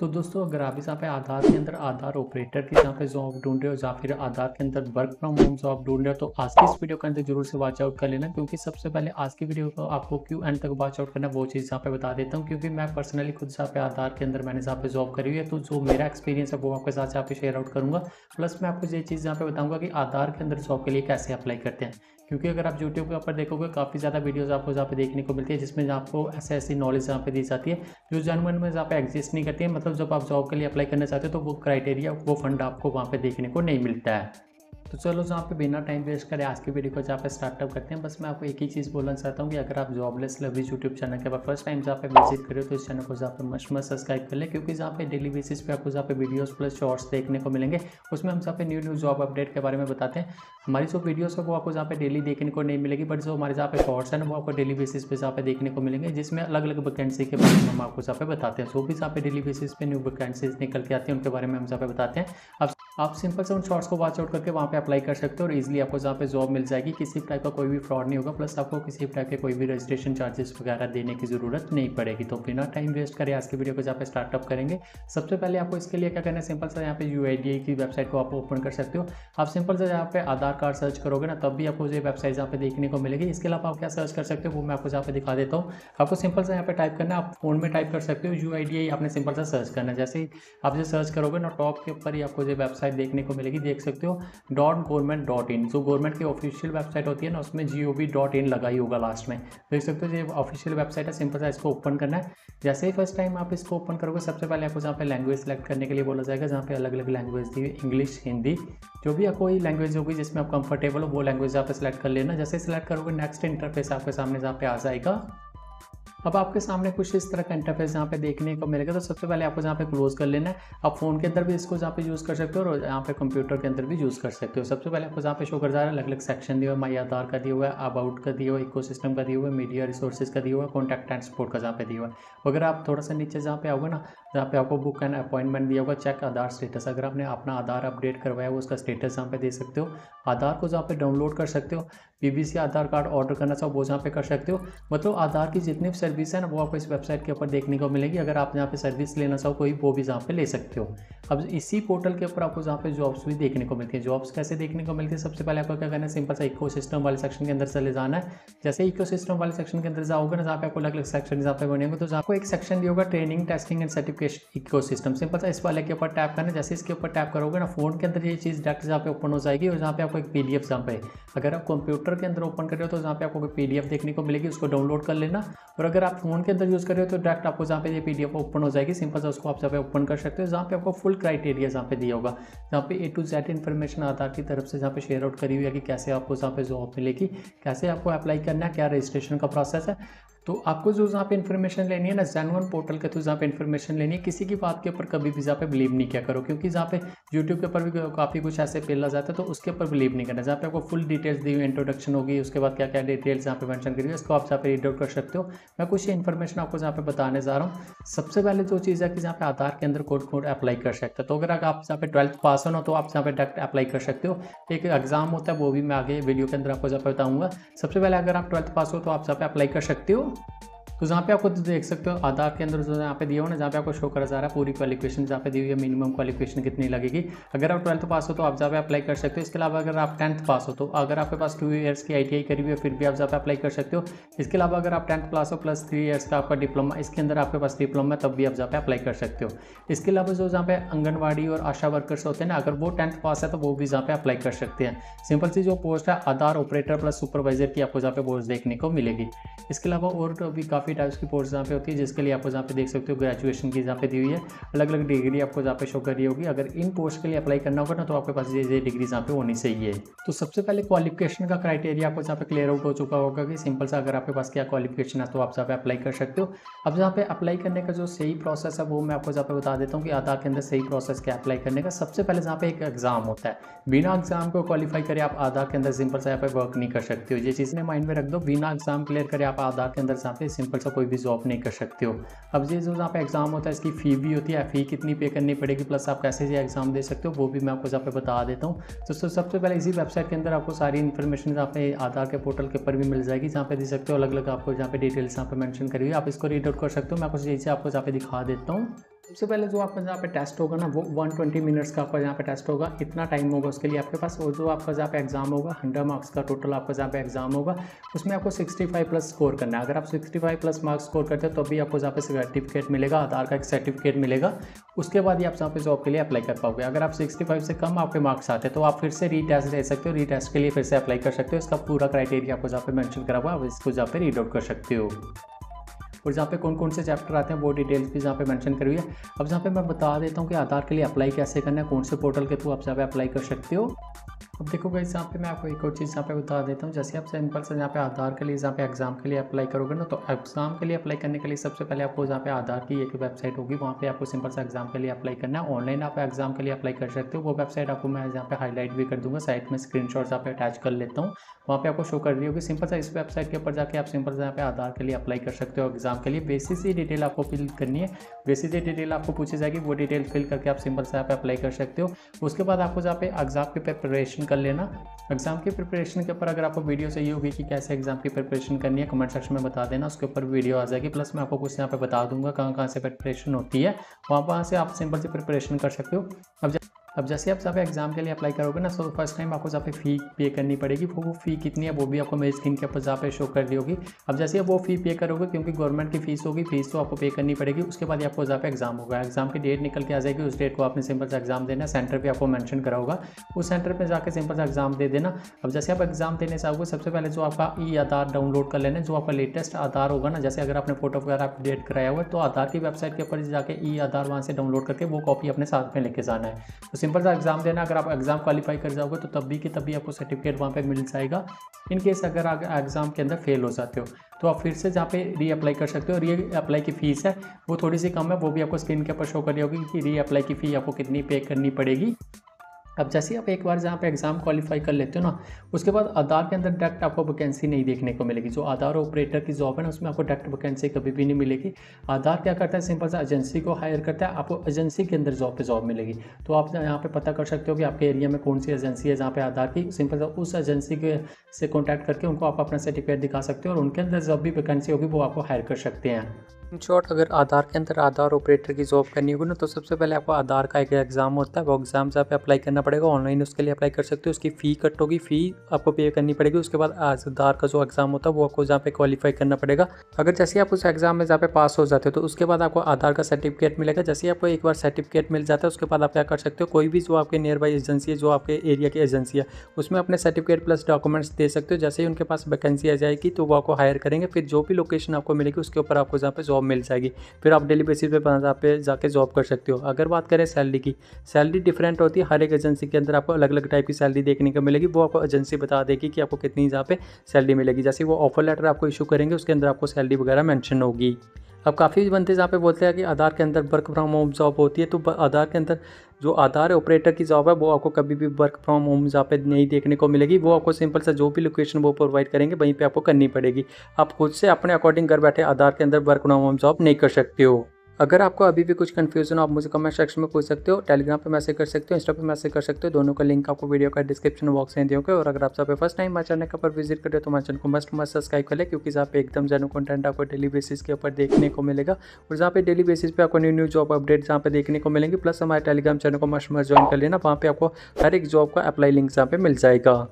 तो दोस्तों अगर आप यहाँ पे आधार के अंदर आधार ऑपरेटर की जहाँ पे जॉब ढूंढ रहे हो या फिर आधार के अंदर वर्क फ्रॉम होम जॉब ढूंढ रहे हो तो आज की इस वीडियो के अंदर जरूर से वॉच आउट कर लेना, क्योंकि सबसे पहले आज की वीडियो को आपको क्यों एंड तक वॉच आउट करना वो चीज़ यहाँ पे बता देता हूँ। क्योंकि मैं पर्सनली खुद यहाँ पे आधार के अंदर मैंने यहाँ पे जॉब करी हुई है, तो जो मेरा एक्सपीरियंस है वो आपके साथ यहाँ पे शेयर आउट करूँगा। प्लस मैं आपको ये चीज़ यहाँ पे बताऊँगा कि आधार के अंदर जॉब के लिए कैसे अप्लाई करते हैं। क्योंकि अगर आप यूट्यूब के ऊपर देखोगे काफ़ी ज़्यादा वीडियोस आपको जहाँ पे देखने को मिलती है जिसमें आपको ऐसी नॉलेज यहाँ पे दी जाती है जो जनवन में जहाँ पे एग्जिस्ट नहीं करती है। मतलब जब आप जॉब के लिए अप्लाई करना चाहते हो तो वो क्राइटेरिया वो फंड आपको वहाँ पे देखने को नहीं मिलता है। तो चलो जहाँ पे बिना टाइम वेस्ट करें आज की वीडियो को जहाँ पे स्टार्टअप करते हैं। बस मैं आपको एक ही चीज़ बोलना चाहता हूँ कि अगर आप जॉबलेस लवीज यूट्यूब चैनल के बाद फर्स्ट टाइम जहाँ पे विजिट करें तो इस चैनल को जहाँ पे मस्ट सब्सक्राइब कर लें, क्योंकि जहाँ पे डेली बेसिस पे आपको जहाँ पे वीडियोस प्लस शॉर्ट्स देखने को मिलेंगे उसमें हम जहाँ पे न्यू जॉब अपडेट के बारे में बताते हैं। हमारी जो वीडियोस है वो आपको जहाँ पे डेली देखने को नहीं मिलेगी, बट जो हमारे जहाँ पे शॉर्ट्स है ना वो आपको डेली बेसिस पे जहाँ पे देखने को मिलेंगे, जिसमें अलग अलग वैकेंसी के बारे में हम आपको जहाँ पे बताते हैं। जो भी जहाँ पे डेली बेसिस पे न्यू वैकेंसीज निकल के आती हैं उनके बारे में हम जहाँ पे बताते हैं। आप सिंपल से उन शॉर्ट्स को वॉच आउट करके वहाँ पे अप्लाई कर सकते हो और इजीली आपको जहाँ पे जॉब मिल जाएगी। किसी टाइप का कोई भी फ्रॉड नहीं होगा, प्लस आपको किसी टाइप के कोई भी रजिस्ट्रेशन चार्जेस वगैरह देने की ज़रूरत नहीं पड़ेगी। तो बिना टाइम वेस्ट करें आज की वीडियो को जहाँ पे स्टार्टअप करेंगे। सबसे पहले आपको इसके लिए क्या करना है, सिंपल सा यहाँ पे UIDAI की वेबसाइट को आप ओपन कर सकते हो। आप सिंपल से यहाँ पे आधार कार्ड सर्च करोगे ना तब भी आपको ये वेबसाइट यहाँ पे देखने को मिलेगी। इसके अलावा आप क्या सर्च कर सकते हो वो मैं आपको यहाँ पे दिखा देता हूँ। आपको सिंपल सा यहाँ पे टाइप करना है, आप फोन में टाइप कर सकते हो UIDAI, आपने सिंपल सा सर्च करना है। जैसे ही आप ये सर्च करोगे ना टॉप के ऊपर ही आपको ये वेबसाइट देखने को मिलेगी, देख सकते हो .government.in। जो गवर्नमेंट की ऑफिशियल वेबसाइट होती है ना उसमें gov.in लगा ही होगा लास्ट में, देख सकते हो ये ऑफिशियल वेबसाइट है। सिंपल सा इसको ओपन करना है। जैसे ही फर्स्ट टाइम आप इसको ओपन करोगे सबसे पहले आपको जहाँ पे लैंग्वेज सेलेक्ट करने के लिए बोला जाएगा, जहाँ पे अलग अलग लैंग्वेज दी हुई इंग्लिश हिंदी जो भी कोई लैंग्वेज होगी जिसमें आप कंफर्टेबल हो वो लैंग्वेज यहाँ पे सेलेक्ट कर लेना। जैसे सेलेक्ट करोगे नेक्स्ट इंटरफेस आपके सामने जहाँ पे आ जाएगा। अब आपके सामने कुछ इस तरह का इंटरफेस यहाँ पे देखने को मिलेगा। तो सबसे पहले आपको जहाँ पे क्लोज कर लेना है। आप फोन के अंदर भी इसको जहाँ पे यूज़ कर सकते हो और यहाँ पे कंप्यूटर के अंदर भी यूज़ कर सकते हो। सबसे पहले आपको जहाँ पे शो कर जा रहा है अलग अलग सेक्शन दिया हुआ है, माई आधार का दिया हुआ है, अबाउट का दिया हुआ है, इकोसिस्टम का दिया हुआ है, मीडिया रिसोर्सेज का दिया हुआ है, कॉन्टैक्ट एंड सपोर्ट का जहाँ पे दिया हुआ है। अगर आप थोड़ा सा नीचे जहाँ पे आओगे ना जहाँ पे आपको बुक एंड अपॉइंटमेंट दिया होगा, चेक आधार स्टेटस, अगर आपने अपना आधार अपडेट करवाया वो उसका स्टेटस यहाँ पे दे सकते हो। आधार को जहाँ पे डाउनलोड कर सकते हो, PBC आधार कार्ड ऑर्डर करना चाहो वो जहाँ पे कर सकते हो। मतलब आधार की जितनी भी सर्विस है ना वो आपको इस वेबसाइट के ऊपर देखने को मिलेगी। अगर आप यहाँ पे सर्विस लेना चाहो कोई वो भी जहाँ पे ले सकते हो। अब इसी पोर्टल के ऊपर आपको जहाँ पे जॉब्स भी देखने को मिलती है। जॉब्स कैसे देखने को मिलती है, सबसे पहले आपको क्या करना है, सिंपल सा इकोसिस्टम वाले सेक्शन के अंदर चले जाना है। जैसे इकोसिस्टम वाले सेक्शन के अंदर जाओगे ना जहाँ पे आपको अलग अलग सेक्शन जहाँ पे बने होंगे, तो आपको एक सेक्शन दिया होगा training testing and certification ecosystem. Simple सा इस वाले के ऊपर टैप करना है। जैसे इसके ऊपर टैप करोगे ना फोन के अंदर ये चीज़ डायरेक्ट जहाँ पे ओपन हो जाएगी और जहाँ पे आपको एक PDF जहाँ पे, अगर आप कंप्यूटर के अंदर ओपन कर रहे हो तो जहाँ पे आपको PDF देखने को मिलेगी, उसको डाउनलोड कर लेना। और अगर आप फोन के अंदर यूज़ कर रहे हो तो डायरेक्ट आपको जहाँ पे ये PDF ओपन हो जाएगी। सिंपल सा उसको आप जहाँ पे ओपन कर सकते हो, जहाँ पे आपको फुल क्राइटेरिया जहाँ पे दिया होगा, जहाँ पे A to Z इन्फॉर्मेशन आधार की तरफ से जहाँ पे शेयर आउट करी हुई है कि कैसे आपको जहाँ पे जॉब मिलेगी, कैसे आपको अप्लाई करना है, क्या रजिस्ट्रेशन का प्रोसेस है। तो आपको जो जहाँ पे इन्फॉर्मेशन लेनी है ना जेन्युइन पोर्टल के थ्रू जहाँ पे इन्फॉर्मेशन लेनी है, किसी की बात के ऊपर कभी भी जहाँ पे बिलीव नहीं किया करो। क्योंकि जहाँ पे यूट्यूब के ऊपर भी काफ़ी कुछ ऐसे पेला जाता है तो उसके ऊपर बिलीव नहीं करना। जहाँ पे आपको फुल डिटेल्स दी हुई इंट्रोडक्शन होगी, उसके बाद क्या क्या डिटेल्स जहाँ पे मेंशन करी हुई है उसको आप जहाँ पे रीड आउट कर सकते हो। मैं कुछ इन्फॉर्मेशन आपको जहाँ पे बताने जा रहा हूँ। सबसे पहले जो चीज़ है कि जहाँ पे आधार के अंदर कोड अप्लाई कर सकते हो, तो अगर आप जहाँ पे 12th पास हो ना तो आप जहाँ पे डायरेक्ट अप्लाई कर सकते हो। एक एग्जाम होता है वो भी मैं आगे वीडियो के अंदर आपको जहाँ पे बताऊँगा। सबसे पहले अगर आप 12th पास हो तो आप जहाँ पे अप्लाई कर सकते हो। तो जहाँ पे आपको देख सकते हो आधार के अंदर जो यहाँ पे दिया हो ना, जहाँ पे आपको शो करा जा रहा है पूरी क्वालिफिकेशन जहाँ पे दी हुई है, मिनिमम क्वालिफिकेशन कितनी लगेगी। अगर आप 12th पास हो तो आप जहाँ पे अप्लाई कर सकते हो। इसके अलावा अगर आप 10th पास हो तो अगर आपके पास 2 ईयर्स की ITI करी हुई है फिर भी आप जहाँ पे अप्लाई कर सकते हो। इसके अलावा अगर आप 10th पास हो प्लस 3 ईयर्स का आपका डिप्लोमा, इसके अंदर आपके पास डिप्लोमा है तब भी आप जहाँ पे अप्लाई कर सकते हो। इसके अलावा जो जहाँ पे आंगनबाड़ी और आशा वर्कर्स होते हैं ना, अगर वो 10th पास है तो वो भी जहाँ पे अप्लाई कर सकते हैं। सिंपल सी जो पोस्ट है आधार ऑपरेटर प्लस सुपरवाइजर की आपको जहाँ पे पोस्ट देखने को मिलेगी। इसके अलावा और भी काफ़ी टाइप्स की पोस्ट जहाँ पे होती है, जिसके लिए आपको जहाँ पे देख सकते हो ग्रेजुएशन की जहाँ पे दी हुई है, अलग अलग डिग्री आपको जहाँ पे शो करी होगी। अगर इन पोस्ट के लिए अप्लाई करना होगा ना तो आपके पास ये डिग्री जहाँ पे होनी चाहिए। तो सबसे पहले क्वालिफिकेशन का क्राइटेरिया आपको जहाँ पे क्लियर आउट हो चुका होगा कि सिंपल सा अगर आपके पास क्या क्वालिफिकेशन है तो आप जहाँ पे अप्लाई कर सकते हो। अब जहाँ पे अप्लाई करने का जो सही प्रोसेस है वो मैं आपको जहाँ पे बता देता हूँ कि आधार के अंदर सही प्रोसेस क्या अप्लाई करने का। सबसे पहले जहाँ पे एक एग्जाम होता है, बिना एग्जाम को क्वालिफाई करे आप आधार के अंदर सिंपल सा यहाँ पे वर्क नहीं कर सकते हो। ये चीज़ ने माइंड में रख दो, बिना एग्जाम क्लियर करे आप आधार के अंदर जहाँ पे सिंपल सा कोई भी जॉब नहीं कर सकते हो। अब ये जो जहाँ पे एग्जाम होता है इसकी फ़ी भी होती है, फ़ी कितनी पे करनी पड़ेगी प्लस आप कैसे ये एग्जाम दे सकते हो वो भी मैं आपको जहाँ पे बता देता हूँ। तो सबसे पहले इसी वेबसाइट के अंदर आपको सारी इन्फॉर्मेशन जहाँ पे आधार के पोर्टल के ऊपर भी मिल जाएगी, जहाँ पे दे सकते हो अलग अलग आपको जहाँ पे डिटेल्स यहाँ पे मेंशन करी हुई है, आप इसको रीड आउट कर सकते हो। मैं कुछ चीज़ें आपको जहाँ पे दिखा देता हूँ। सबसे पहले जो आपका जहाँ पे टेस्ट होगा ना वो 120 मिनट्स का आपका जहाँ पे टेस्ट होगा, इतना टाइम होगा उसके लिए आपके पास। और जो आपका जहाँ पे एग्जाम होगा 100 मार्क्स का टोटल आपका जहाँ पे एग्जाम होगा, उसमें आपको 65 प्लस स्कोर करना है। अगर आप 65 प्लस मार्क्स स्कोर करते हो तो अभी आपको जहाँ पे सर्टिफिकेट मिलेगा, आधार का एक सर्टिफिकेट मिलेगा। उसके बाद ही आप जहाँ पे जॉब के लिए अप्लाई कर पाओगे। अगर आप 65 से कम आपके मार्क्स आते हैं तो आप फिर से रीटेस्ट दे सकते हो, रीटेस्ट के लिए फिर से अप्लाई कर सकते हो। इसका पूरा क्राइटेरिया आपको जहाँ पे मेंशन करा हुआ है, आप इसको जहाँ पे रीड आउट कर सकते हो। और जहाँ पे कौन कौन से चैप्टर आते हैं वो डिटेल्स भी जहाँ पे मेंशन करी हुई है। अब जहाँ पे मैं बता देता हूँ कि आधार के लिए अप्लाई कैसे करना है, कौन से पोर्टल के थ्रू आप जहाँ पे अप्लाई कर सकते हो। अब देखो गाइस, यहाँ पे मैं आपको एक और चीज़ यहाँ पे बता देता हूँ। जैसे आप सिंपल से यहाँ पे आधार के लिए जहाँ पे एग्जाम के लिए अप्लाई करोगे ना, तो एग्जाम के लिए अप्लाई करने के लिए सबसे पहले आपको जहाँ पे आधार की एक वेबसाइट होगी, वहाँ पे आपको सिंपल से एग्जाम के लिए अप्लाई करना है। ऑनलाइन आप एग्जाम के लिए अप्लाई कर सकते हो। वो वेबसाइट आपको मैं यहाँ पे हाईलाइट भी कर दूंगा, साइट में स्क्रीनशॉट यहाँ पे अटैच कर लेता हूँ, वहाँ पे आपको शो कर रही होगी। सिंपल सा इस वेबसाइट के ऊपर जाके आप सिंपल से यहाँ पे आधार के लिए अप्लाई कर सकते हो एग्जाम के लिए। बेसिक सी डिटेल आपको फिल करनी है, बेसिक सी डिटेल आपको पूछी जाएगी, वो डिटेल फिल करके आप सिंपल से यहाँ पे अप्लाई कर सकते हो। उसके बाद आपको जहाँ पे एग्जाम की प्रिपरेशन कर लेना। एग्जाम की प्रिपरेशन के ऊपर अगर आपको वीडियो चाहिए होगी कि कैसे एग्जाम की प्रिपरेशन करनी है, कमेंट सेक्शन में बता देना, उसके ऊपर वीडियो आ जाएगी। प्लस मैं आपको कुछ यहाँ पे बता दूंगा कहाँ कहाँ से प्रिपरेशन होती है, वहाँ से आप सिंपल से प्रिपरेशन कर सकते हो। अब जैसे आप जहाँ पे एग्जाम के लिए अप्लाई करोगे ना, तो फर्स्ट टाइम आपको जहाँ पे फ़ी पे करनी पड़ेगी। वो फ़ी कितनी है वो भी आपको मेरी स्क्रीन के ऊपर जहाँ पे शो कर रही होगी। अब जैसे आप वो फ़ी पे करोगे, क्योंकि गवर्नमेंट की फ़ीस होगी, फीस तो आपको पे करनी पड़ेगी। उसके बाद आपको जहाँ पे एग्जाम होगा, एग्जाम की डेट निकल के आ जाएगी, उस डेट को आपने सिंपल से एग्जाम देना। सेंटर भी आपको मेंशन करा होगा, उस सेंटर पर जाकर सिंपल से एग्जाम दे देना। अब जैसे आप एग्जाम देने चाहोगे, सबसे पहले जो आपका ई आधार डाउनलोड कर लेना, जो आपका लेटेस्ट आधार होगा ना, जैसे अगर आपने फोटो वगैरह अपडेट कराया हुआ है तो आधार की वेबसाइट के ऊपर जाके ई आधार वहाँ से डाउनलोड करके वो कॉपी अपने साथ में लेके जाना है। तो सिंपल सा एग्जाम देना। अगर आप एग्जाम क्वालिफाई कर जाओगे तो तब भी कि तभी आपको सर्टिफिकेट वहाँ पे मिल जाएगा। इन केस अगर आप एग्जाम के अंदर फेल हो जाते हो तो आप फिर से जहाँ पे री अप्लाई कर सकते हो। री अप्लाई की फ़ीस है वो थोड़ी सी कम है, वो भी आपको स्क्रीन के ऊपर शो कर रही होगी कि री अप्लाई की फ़ी आपको कितनी पे करनी पड़ेगी। अब जैसे आप एक बार जहाँ पे एग्जाम क्वालिफाई कर लेते हो ना, उसके बाद आधार के अंदर डायरेक्ट आपको वैकेंसी नहीं देखने को मिलेगी। जो आधार ऑपरेटर की जॉब है ना, उसमें आपको डायरेक्ट वैकेंसी कभी भी नहीं मिलेगी। आधार क्या करता है, सिंपल सा एजेंसी को हायर करता है, आपको एजेंसी के अंदर जॉब मिलेगी। तो आप यहाँ पे पता कर सकते हो कि आपके एरिया में कौन सी एजेंसी है जहाँ पे आधार की। सिंपल सा उस एजेंसी के से कॉन्टैक्ट करके उनको आप अपना सर्टिफिकेट दिखा सकते हो और उनके अंदर जब भी वैकेंसी होगी वो आपको हायर कर सकते हैं। इन शॉर्ट, अगर आधार के अंदर आधार ऑपरेटर की जॉब करनी होगी ना, तो सबसे पहले आपको आधार का एक एग्जाम होता है, वो एग्जाम जहाँ पे अप्लाई करना पड़ेगा। ऑनलाइन उसके लिए अप्लाई कर सकते हो, उसकी फ़ी कट होगी, फ़ी आपको पे करनी पड़ेगी। उसके बाद आधार का जो एग्जाम होता है वो आपको जहाँ पे क्वालिफाई करना पड़ेगा। अगर जैसे आप उस एग्जाम में जहाँ पे पास हो जाते हो तो उसके बाद आपको आधार का सर्टिफिकेट मिलेगा। जैसे आपको एक बार सर्टिफिकेट मिल जाता है, उसके बाद आप क्या कर सकते हो, कोई भी जो आपके नियर बाई एजेंसी है, जो आपके एरिया की एजेंसी है, उसमें अपने सर्टिफिकेट प्लस डॉक्यूमेंट्स दे सकते हो। जैसे ही उनके पास वैकेंसी आ जाएगी तो वो आपको हायर करेंगे। फिर जो भी लोकेशन आपको मिलेगी उसके ऊपर आपको जहाँ पे जॉब मिल जाएगी, फिर आप डेली बेसिस पे वहाँ पे जाके जॉब कर सकते हो। अगर बात करें सैलरी की, सैलरी डिफरेंट होती है। हर एक एजेंसी के अंदर आपको अलग अलग टाइप की सैलरी देखने को मिलेगी, वो आपको एजेंसी बता देगी कि आपको कितनी जहाँ पे सैलरी मिलेगी। जैसे वो ऑफर लेटर आपको इशू करेंगे, उसके अंदर आपको सैलरी वगैरह मेंशन होगी। अब काफ़ी बनते जहाँ पे बोलते हैं कि आधार के अंदर वर्क फ्रॉम होम जॉब होती है, तो आधार के अंदर जो आधार ऑपरेटर की जॉब है वो आपको कभी भी वर्क फ्रॉम होम जहाँ पे नहीं देखने को मिलेगी। वो आपको सिंपल सा जो भी लोकेशन वो प्रोवाइड करेंगे वहीं पे आपको करनी पड़ेगी। आप खुद से अपने अकॉर्डिंग घर बैठे आधार के अंदर वर्क फ्रॉम होम जॉब नहीं कर सकते हो। अगर आपको अभी भी कुछ कन्फ्यूजन हो, आप मुझे कमेंट सेक्शन में पूछ सकते हो, टेलीग्राम पे मैसेज कर सकते हो, इंस्टा पे मैसेज कर सकते हो। दोनों का लिंक आपको वीडियो का डिस्क्रिप्शन बॉक्स में दियोगे। और अगर आप सब फर्स्ट टाइम हमारे चैनल के ऊपर विजिट करें तो हमारे चैनल को मस्ट सब्सक्राइब कर ले, क्योंकि जहाँ पे एकदम जेन्युइन कंटेंट आपको डेली बेसिस के ऊपर देखने को मिलेगा। और जहाँ पे डेली बेसिस पे आपको न्यू जॉब अपडेट जहाँ पे देखने को मिलेंगे। प्लस हमारे टेलीग्राम चैनल को मस्ट ज्वाइन कर लेना, वहाँ पे आपको हर एक जॉब का अप्लाई लिंक जहाँ पे मिल जाएगा।